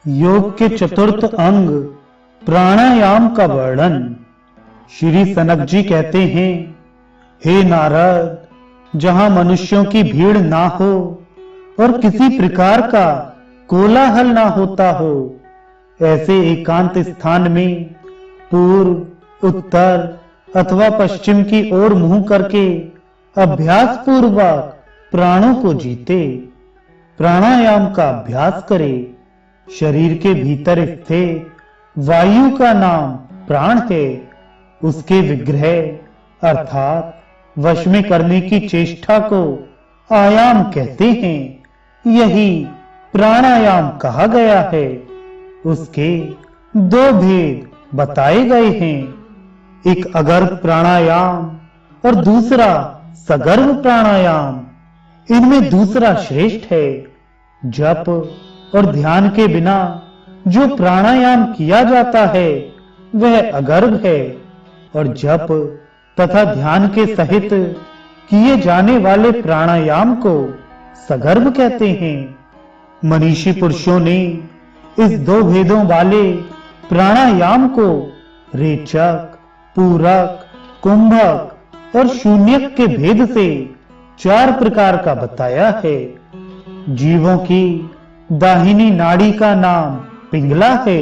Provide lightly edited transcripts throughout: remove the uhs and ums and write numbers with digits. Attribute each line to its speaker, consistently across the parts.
Speaker 1: योग के चतुर्थ अंग प्राणायाम का वर्णन। श्री सनक जी कहते हैं, हे नारद, जहां मनुष्यों की भीड़ ना हो और किसी प्रकार का कोलाहल ना होता हो, ऐसे एकांत स्थान में पूर्व, उत्तर अथवा पश्चिम की ओर मुंह करके अभ्यास पूर्वक प्राणों को जीते, प्राणायाम का अभ्यास करे। शरीर के भीतर स्थित वायु का नाम प्राण है। उसके विग्रह अर्थात वश में करने की चेष्टा को आयाम कहते हैं। यही प्राणायाम कहा गया है। उसके दो भेद बताए गए हैं, एक अगर्भ प्राणायाम और दूसरा सगर्भ प्राणायाम। इनमें दूसरा श्रेष्ठ है। जप और ध्यान के बिना जो प्राणायाम किया जाता है वह अगर्भ है, और जप तथा ध्यान के सहित किए जाने वाले प्राणायाम को सगर्भ कहते हैं। मनीषी पुरुषों ने इस दो भेदों वाले प्राणायाम को रेचक, पूरक, कुंभक और शून्यक के भेद से 4 प्रकार का बताया है। जीवों की दाहिनी नाड़ी का नाम पिंगला है।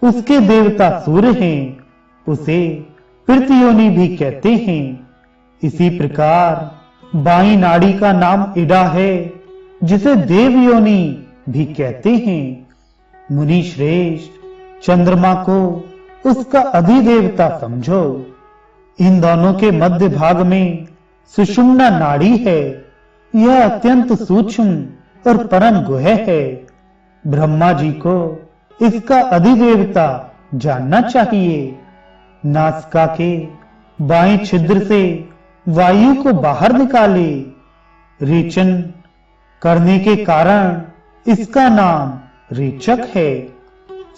Speaker 1: उसके देवता सूर्य हैं। उसे पृथ्वी भी कहते हैं। इसी प्रकार बाई नाड़ी का नाम इड़ा है, जिसे देव योनि भी कहते हैं। मुनि श्रेष्ठ, चंद्रमा को उसका अधिदेवता समझो। इन दोनों के मध्य भाग में सुषुम्ना नाड़ी है। यह अत्यंत सूक्ष्म और परम गुह है। ब्रह्मा जी को इसका अधिदेवता जानना चाहिए। नासिका के बाएं छिद्र से वायु को बाहर निकाले। रेचन करने के कारण इसका नाम रेचक है।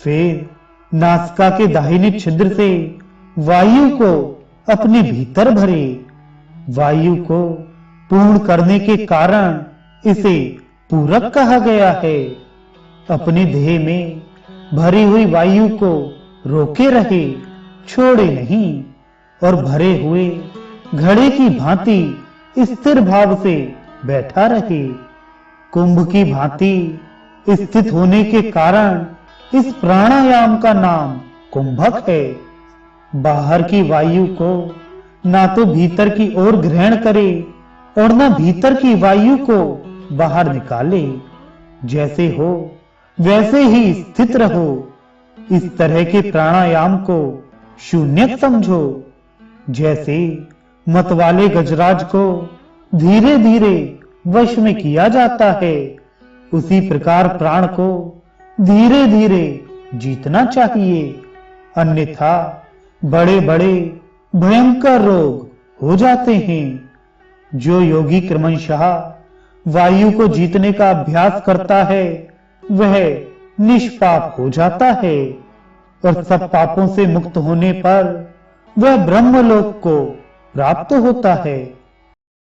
Speaker 1: फिर नासिका के दाहिने छिद्र से वायु को अपने भीतर भरे। वायु को पूर्ण करने के कारण इसे पूरक कहा गया है। अपने देह में भरी हुई वायु को रोके रहे, छोड़े नहीं, और भरे हुए घड़े की भांति स्थिर भाव से बैठा रहे। कुंभ की भांति स्थित होने के कारण इस प्राणायाम का नाम कुंभक है। बाहर की वायु को ना तो भीतर की ओर ग्रहण करे और ना भीतर की वायु को बाहर निकाले। जैसे हो वैसे ही स्थित रहो। इस तरह के प्राणायाम को शून्यक समझो। जैसे मतवाले गजराज को धीरे धीरे वश में किया जाता है, उसी प्रकार प्राण को धीरे धीरे जीतना चाहिए। अन्यथा बड़े बड़े भयंकर रोग हो जाते हैं। जो योगी क्रमशः वायु को जीतने का अभ्यास करता है वह निष्पाप हो जाता है, और सब पापों से मुक्त होने पर वह ब्रह्मलोक को प्राप्त होता है।